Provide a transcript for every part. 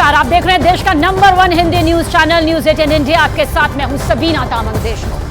नमस्कार, आप देख रहे हैं देश का number 1 Hindi news channel news 18 India. आपके साथ मैं हूं सबीना तामंग देशमुख।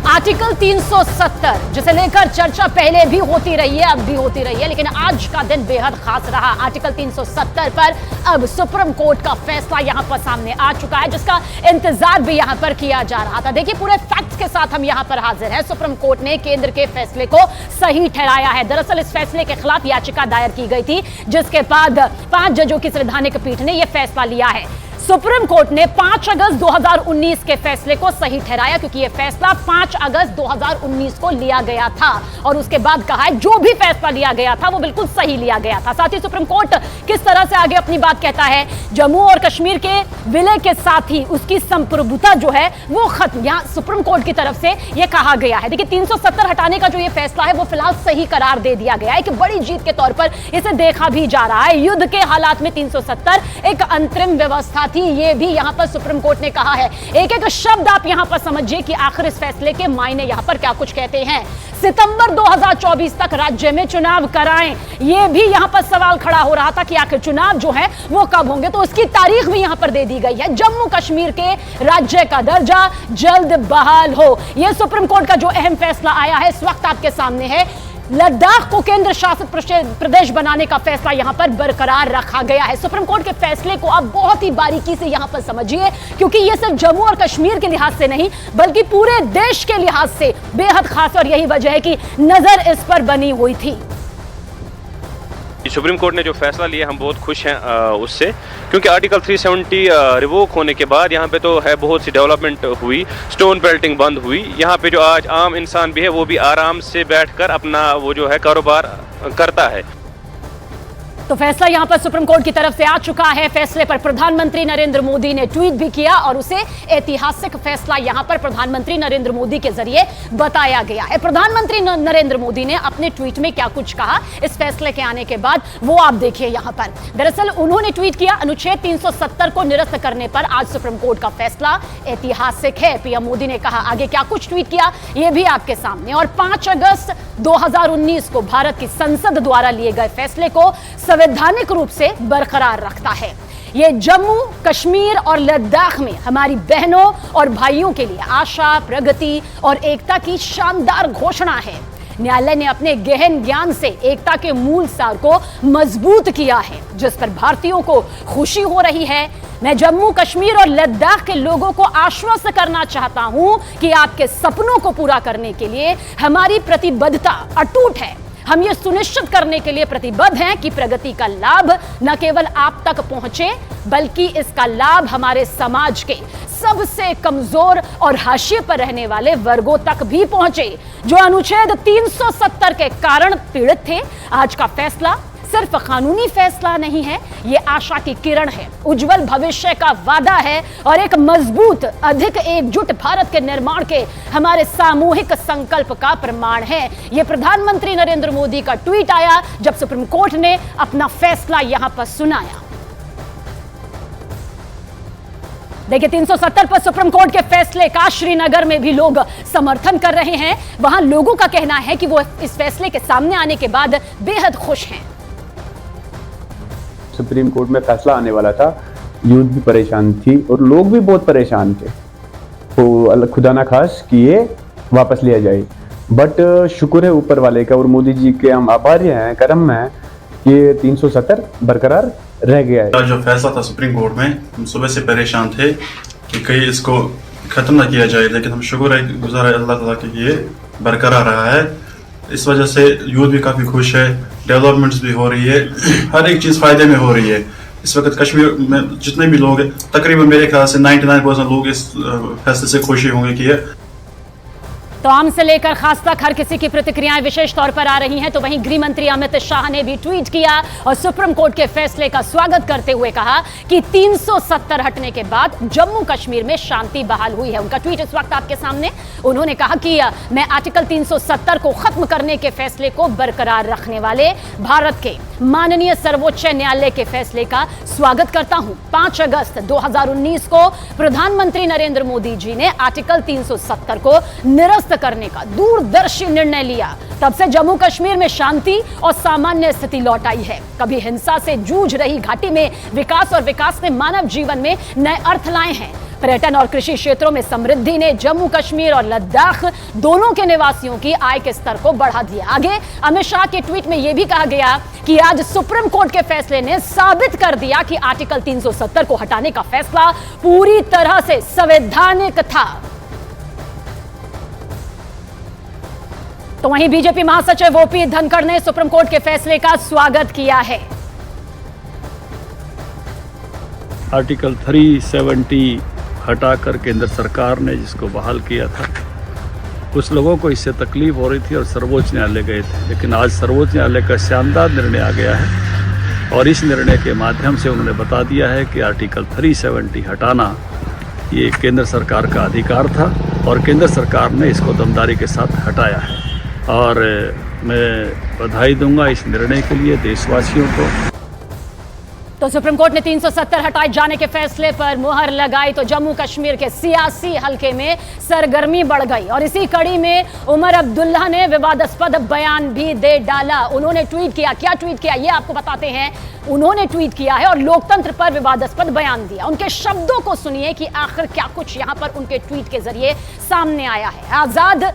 आर्टिकल 370 जिसे लेकर चर्चा पहले भी होती रही है, अब भी होती रही है, लेकिन आज का दिन बेहद खास रहा। आर्टिकल 370 पर अब सुप्रीम कोर्ट का फैसला यहां पर सामने आ चुका है, जिसका इंतजार भी यहां पर किया जा रहा था। देखिए, पूरे फैक्ट्स के साथ हम यहां पर हाजिर हैं। सुप्रीम कोर्ट ने केंद्र के फैसले को सही ठहराया है। दरअसल इस फैसले के खिलाफ याचिका दायर की गई थी, जिसके बाद 5 जजों की संवैधानिक पीठ ने यह फैसला लिया है। सुप्रीम कोर्ट ने 5 अगस्त 2019 के फैसले को सही ठहराया, क्योंकि यह फैसला 5 अगस्त 2019 को लिया गया था और उसके बाद कहा है जो भी फैसला लिया गया था वो बिल्कुल सही लिया गया था। साथ ही सुप्रीम कोर्ट किस तरह से आगे अपनी बात कहता है, जम्मू और कश्मीर के विलय के साथ ही उसकी संप्रभुता जो है वो खत्म, यहां सुप्रीम कोर्ट की तरफ से यह कहा गया है। देखिए, 370 हटाने का जो यह फैसला है वो फिलहाल सही करार दे दिया गया है कि बड़ी जीत के तौर पर इसे देखा भी जा रहा है। युद्ध के हालात में 370 एक अंतरिम व्यवस्था थी, ये भी यहां पर सुप्रीम कोर्ट ने कहा है। एक एक शब्द आप यहां पर समझिए कि आखिर इस फैसले के मायने यहां पर क्या कुछ कहते हैं। सितंबर 2024 तक राज्य में चुनाव कराएं, यह भी यहां पर सवाल खड़ा हो रहा था कि आखिर चुनाव जो है वो कब होंगे, तो उसकी तारीख भी यहां पर दे दी गई है। जम्मू कश्मीर के राज्य का दर्जा जल्द बहाल हो, यह सुप्रीम कोर्ट का जो अहम फैसला आया है इस वक्त आपके सामने है। लद्दाख को केंद्र शासित प्रदेश बनाने का फैसला यहां पर बरकरार रखा गया है। सुप्रीम कोर्ट के फैसले को आप बहुत ही बारीकी से यहां पर समझिए, क्योंकि यह सिर्फ जम्मू और कश्मीर के लिहाज से नहीं बल्कि पूरे देश के लिहाज से बेहद खास, और यही वजह है कि नजर इस पर बनी हुई थी। सुप्रीम कोर्ट ने जो फैसला लिया हम बहुत खुश हैं उससे, क्योंकि आर्टिकल 370 रिवोक होने के बाद यहाँ पे तो है बहुत सी डेवलपमेंट हुई, स्टोन पेल्टिंग बंद हुई। यहाँ पे जो आज आम इंसान भी है वो भी आराम से बैठकर अपना वो जो है कारोबार करता है। तो फैसला यहां पर सुप्रीम कोर्ट की तरफ से आ चुका है। फैसले पर प्रधानमंत्री नरेंद्र मोदी ने ट्वीट भी किया और उसे ऐतिहासिक फैसला यहां पर प्रधानमंत्री नरेंद्र मोदी के जरिए बताया गया है। प्रधानमंत्री नरेंद्र मोदी ने अपने ट्वीट में क्या कुछ कहा इस फैसले के आने के बाद, वो आप देखिए यहां पर। दरअसल उन्होंने ट्वीट किया, अनुच्छेद 370 को निरस्त करने पर आज सुप्रीम कोर्ट का फैसला ऐतिहासिक है, पीएम मोदी ने कहा। आगे क्या कुछ ट्वीट किया ये भी आपके सामने। और 5 अगस्त 2019 को भारत की संसद द्वारा लिए गए फैसले को संवैधानिक रूप से बरकरार रखता है। यह जम्मू कश्मीर और लद्दाख में हमारी बहनों और भाइयों के लिए आशा, प्रगति और एकता की शानदार घोषणा है। न्यायालय ने अपने गहन ज्ञान से एकता के मूल सार को मजबूत किया है, जिस पर भारतीयों को खुशी हो रही है। मैं जम्मू कश्मीर और लद्दाख के लोगों को आश्वस्त करना चाहता हूं कि आपके सपनों को पूरा करने के लिए हमारी प्रतिबद्धता अटूट है। हम ये सुनिश्चित करने के लिए प्रतिबद्ध हैं कि प्रगति का लाभ न केवल आप तक पहुंचे, बल्कि इसका लाभ हमारे समाज के सबसे कमजोर और हाशिए पर रहने वाले वर्गों तक भी पहुंचे, जो अनुच्छेद 370 के कारण पीड़ित थे। आज का फैसला सिर्फ कानूनी फैसला नहीं है, ये आशा की किरण है, उज्जवल भविष्य का वादा है और एक मजबूत, अधिक एकजुट भारत के निर्माण के हमारे सामूहिक संकल्प का प्रमाण है। ये प्रधानमंत्री नरेंद्र मोदी का ट्वीट आया जब सुप्रीम कोर्ट ने अपना फैसला यहां पर सुनाया। देखिए, 370 पर सुप्रीम कोर्ट के फैसले का श्रीनगर में भी लोग समर्थन कर रहे हैं। वहां लोगों का कहना है कि वो इस फैसले के सामने आने के बाद बेहद खुश हैं। सुप्रीम कोर्ट में फैसला आने वाला था, यूथ भी परेशान थी और लोग भी बहुत परेशान थे, तो खुदा ना खास कि ये वापस लिया जाए। बट शुक्र है ऊपर वाले का और मोदी जी के हम आभारी हैं, कर्म है कि 370 बरकरार रह गया है। जो फैसला था सुप्रीम कोर्ट में, हम सुबह से परेशान थे कि कहीं इसको खत्म ना किया जाए, लेकिन हम शुक्र है, गुज़ार है अल्लाह ताला कि ये बरकरार रहा है। इस वजह से यूथ भी काफ़ी खुश है, डेवलपमेंट्स भी हो रही है, हर एक चीज़ फ़ायदे में हो रही है। इस वक्त कश्मीर में जितने भी लोग हैं, तकरीबन मेरे ख्याल से 99% लोग इस फैसले से खुशी होंगे कि तो आम से लेकर खास तक हर किसी की प्रतिक्रियाएं विशेष तौर पर आ रही हैं। तो वहीं गृह मंत्री अमित शाह ने भी ट्वीट किया और सुप्रीम कोर्ट के फैसले का स्वागत करते हुए कहा कि 370 हटने के बाद जम्मू कश्मीर में शांति बहाल हुई है। उनका ट्वीट इस वक्त आपके सामने। उन्होंने कहा कि मैं आर्टिकल 370 को खत्म करने के फैसले को बरकरार रखने वाले भारत के माननीय सर्वोच्च न्यायालय के फैसले का स्वागत करता हूं। 5 अगस्त 2019 को प्रधानमंत्री नरेंद्र मोदी जी ने आर्टिकल 370 को निरस्त निरस्त करने का दूरदर्शी निर्णय लिया, तब से जम्मू कश्मीर में शांति और सामान्य स्थिति लौट आई है। कभी हिंसा से जूझ रही घाटी में विकास, और विकास ने मानव जीवन में नए अर्थ लाए हैं। पर्यटन और कृषि क्षेत्रों में समृद्धि ने जम्मू कश्मीर और लद्दाख दोनों के निवासियों की आय के स्तर को बढ़ा दिया। आगे अमित शाह के ट्वीट में यह भी कहा गया कि आज सुप्रीम कोर्ट के फैसले ने साबित कर दिया कि आर्टिकल 370 को हटाने का फैसला पूरी तरह से संवैधानिक था। तो वहीं बीजेपी महासचिव ओपी धनखड़ ने सुप्रीम कोर्ट के फैसले का स्वागत किया है। आर्टिकल 370 हटाकर केंद्र सरकार ने जिसको बहाल किया था, कुछ लोगों को इससे तकलीफ हो रही थी और सर्वोच्च न्यायालय गए थे, लेकिन आज सर्वोच्च न्यायालय का शानदार निर्णय आ गया है और इस निर्णय के माध्यम से उन्होंने बता दिया है कि आर्टिकल 370 हटाना ये केंद्र सरकार का अधिकार था और केंद्र सरकार ने इसको दमदारी के साथ हटाया है। और मैं बधाई दूंगा इस निर्णय के लिए देशवासियों को। तो सुप्रीम कोर्ट ने 370 हटाए जाने के फैसले पर मुहर लगाई तो जम्मू कश्मीर के सियासी हलके में सरगर्मी बढ़ गई और इसी कड़ी में उमर अब्दुल्ला ने विवादास्पद बयान भी दे डाला। उन्होंने ट्वीट किया, क्या ट्वीट किया ये आपको बताते हैं। उन्होंने ट्वीट किया है और लोकतंत्र पर विवादास्पद बयान दिया। उनके शब्दों को सुनिए कि आखिर क्या कुछ यहां पर उनके ट्वीट के जरिए सामने आया है। आजाद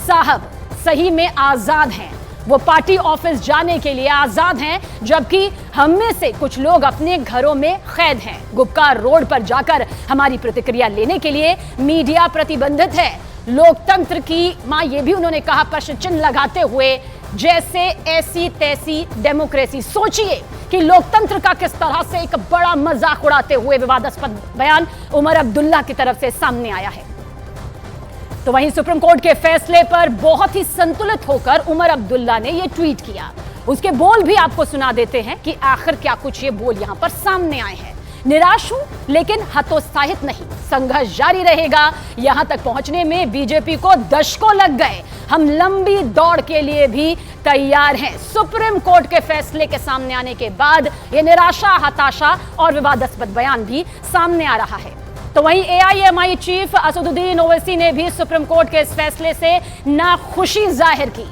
साहब सही में आजाद हैं, वो पार्टी ऑफिस जाने के लिए आजाद हैं, जबकि हम में से कुछ लोग अपने घरों में कैद हैं। गुपकार रोड पर जाकर हमारी प्रतिक्रिया लेने के लिए मीडिया प्रतिबंधित है। लोकतंत्र की मां, ये भी उन्होंने कहा प्रश्न चिन्ह लगाते हुए, जैसे ऐसी तैसी डेमोक्रेसी। सोचिए कि लोकतंत्र का किस तरह से एक बड़ा मजाक उड़ाते हुए विवादास्पद बयान उमर अब्दुल्ला की तरफ से सामने आया है। तो वहीं सुप्रीम कोर्ट के फैसले पर बहुत ही संतुलित होकर उमर अब्दुल्ला ने यह ट्वीट किया। उसके बोल भी आपको सुना देते हैं कि आखिर क्या कुछ ये बोल यहां पर सामने आए हैं। निराश हूं लेकिन हतोत्साहित नहीं, संघर्ष जारी रहेगा। यहां तक पहुंचने में बीजेपी को दशकों लग गए, हम लंबी दौड़ के लिए भी तैयार हैं। सुप्रीम कोर्ट के फैसले के सामने आने के बाद यह निराशा, हताशा और विवादास्पद बयान भी सामने आ रहा है। तो वहीं एआईएमआई चीफ असदुद्दीन ओवैसी ने भी सुप्रीम कोर्ट के इस फैसले से नाखुशी जाहिर की।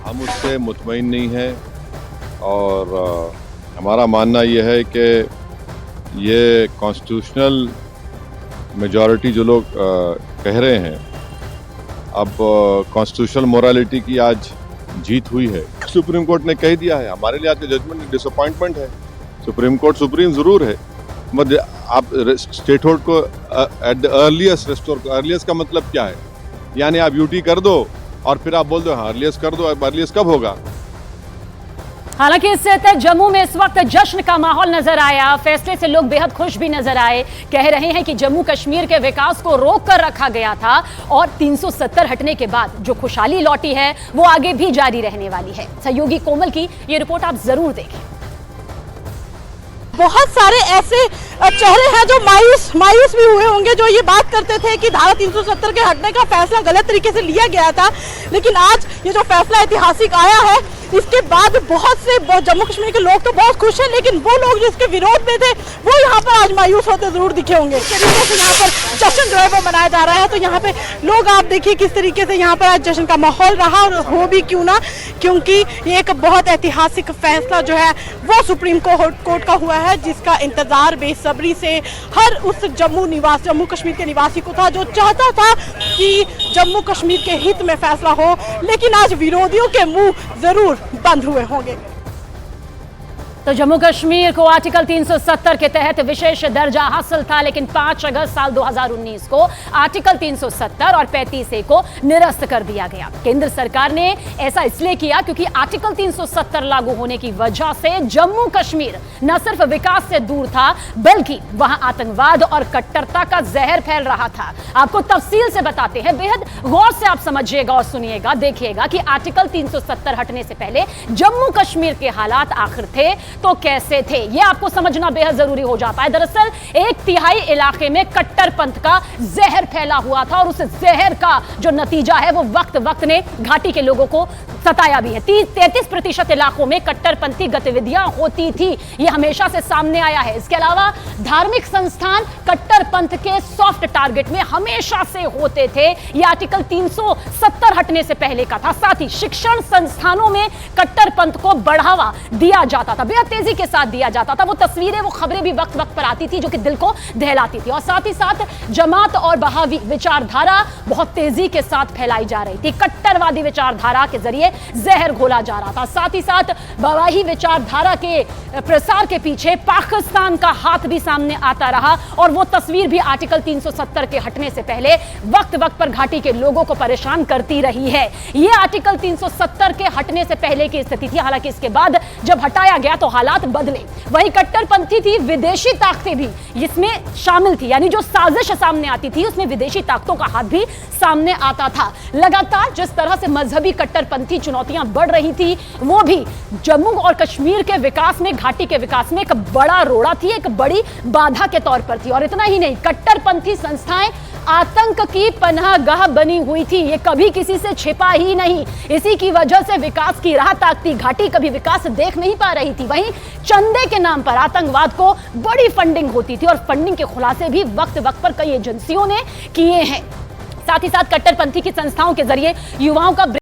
हम उससे मुतमईन नहीं हैं और हमारा मानना यह है कि ये कॉन्स्टिट्यूशनल मेजॉरिटी जो लोग कह रहे हैं, अब कॉन्स्टिट्यूशनल मोरालिटी की आज जीत हुई है। सुप्रीम कोर्ट ने कह दिया है, हमारे लिए आज का जजमेंट डिसअपॉइंटमेंट है। सुप्रीम कोर्ट सुप्रीम जरूर है, मगर आप स्टेट होल्ड को at the earliest restore, earliest का मतलब क्या है? यानी आप यूटी कर दो और फिर आप बोल दो हाँ अर्लीस्ट कर दो। अर्लीस्ट कब होगा? हालांकि इससे तक जम्मू में इस वक्त जश्न का माहौल नजर आया। फैसले से लोग बेहद खुश भी नजर आए। कह रहे हैं कि जम्मू कश्मीर के विकास को रोक कर रखा गया था और 370 हटने के बाद जो खुशहाली लौटी है वो आगे भी जारी रहने वाली है। सहयोगी कोमल की ये रिपोर्ट आप जरूर देखें। बहुत सारे ऐसे चेहरे हैं जो मायूस भी हुए होंगे, जो ये बात करते थे कि धारा 370 के हटने का फैसला गलत तरीके से लिया गया था। लेकिन आज ये जो फैसला ऐतिहासिक आया है, इसके बाद बहुत से जम्मू कश्मीर के लोग तो बहुत खुश हैं, लेकिन वो लोग जो इसके विरोध में थे वो यहाँ पर आज मायूस होते जरूर दिखे होंगे। इस तरीके से यहाँ पर जश्न जो है वो मनाया जा रहा है। तो यहाँ पे लोग आप देखिए किस तरीके से यहाँ पर आज जश्न का माहौल रहा, और हो भी क्यों ना, क्योंकि ये एक बहुत ऐतिहासिक फैसला जो है वो सुप्रीम कोर्ट का हुआ है, जिसका इंतजार बेसब्री से हर उस जम्मू कश्मीर के निवासी को था, जो चाहता था कि जम्मू कश्मीर के हित में फैसला हो। लेकिन आज विरोधियों के मुंह जरूर बंद हुए होंगे। तो जम्मू कश्मीर को आर्टिकल 370 के तहत विशेष दर्जा हासिल था, लेकिन 5 अगस्त साल 2019 को आर्टिकल 370 और 35A को निरस्त कर दिया गया। केंद्र सरकार ने ऐसा इसलिए किया क्योंकि आर्टिकल 370 लागू होने की वजह से जम्मू कश्मीर न सिर्फ विकास से दूर था, बल्कि वहां आतंकवाद और कट्टरता का जहर फैल रहा था। आपको तफसील से बताते हैं, बेहद गौर से आप समझिएगा और सुनिएगा, देखिएगा कि आर्टिकल 370 हटने से पहले जम्मू कश्मीर के हालात आखिर थे तो कैसे थे, ये आपको समझना बेहद जरूरी हो जाता है। दरअसल 1/3 इलाके में कट्टरपंथ का जहर फैला हुआ था और उस जहर का जो नतीजा है वो वक्त वक्त ने घाटी के लोगों को सताया भी है। 33% इलाकों में कट्टरपंथी गतिविधियां होती थी, ये हमेशा से सामने आया है। इसके अलावा धार्मिक संस्थान कट्टरपंथ के सॉफ्ट टारगेट में हमेशा से होते थे, ये आर्टिकल 370 हटने से पहले का था। साथ ही शिक्षण संस्थानों में कट्टरपंथ को बढ़ावा दिया जाता था, बेहद तेजी के साथ दिया जाता था। वो तस्वीरें, वो खबरें भी वक्त वक्त पर आती थी जो कि दिल को दहलाती थी। और साथ ही साथ जमात और बहावी विचारधारा बहुत तेजी के साथ फैलाई जा रही थी, कट्टरवादी विचारधारा के जरिए जहर घोला जा रहा था। साथ ही साथ बवाही विचारधारा के प्रसार के पीछे पाकिस्तान का हाथ भी सामने आता रहा और वो तस्वीर भी आर्टिकल 370 के हटने से पहले वक्त वक्त पर घाटी के लोगों को परेशान करती रही है। ये आर्टिकल 370 के हटने से पहले की स्थिति थी, हालांकि इसके बाद जब हटाया गया तो हालात बदले। वही कट्टरपंथी थी, विदेशी ताकतें भी इसमें शामिल थी, यानी जो साजिश सामने आती थी उसमें विदेशी ताकतों का हाथ भी सामने आता था। लगातार जिस तरह से मजहबी कट्टरपंथी चुनौतियां बढ़ रही थी, वो भी जम्मू और कश्मीर के विकास में, घाटी के विकास में एक बड़ा रोड़ा थी, एक बड़ी बाधा के तौर पर थी। और इतना ही नहीं, कट्टरपंथी संस्थाएं आतंक की पनाहगाह बनी हुई थी, ये कभी किसी से छिपा ही नहीं। इसी की वजह से विकास की राह ताकती घाटी कभी विकास देख नहीं पा रही थी। वहीं चंदे के नाम पर आतंकवाद को बड़ी फंडिंग होती थी और फंडिंग के खुलासे भी वक्त वक्त पर कई एजेंसियों ने किए हैं। साथ ही साथ कट्टरपंथी की संस्थाओं के जरिए युवाओं का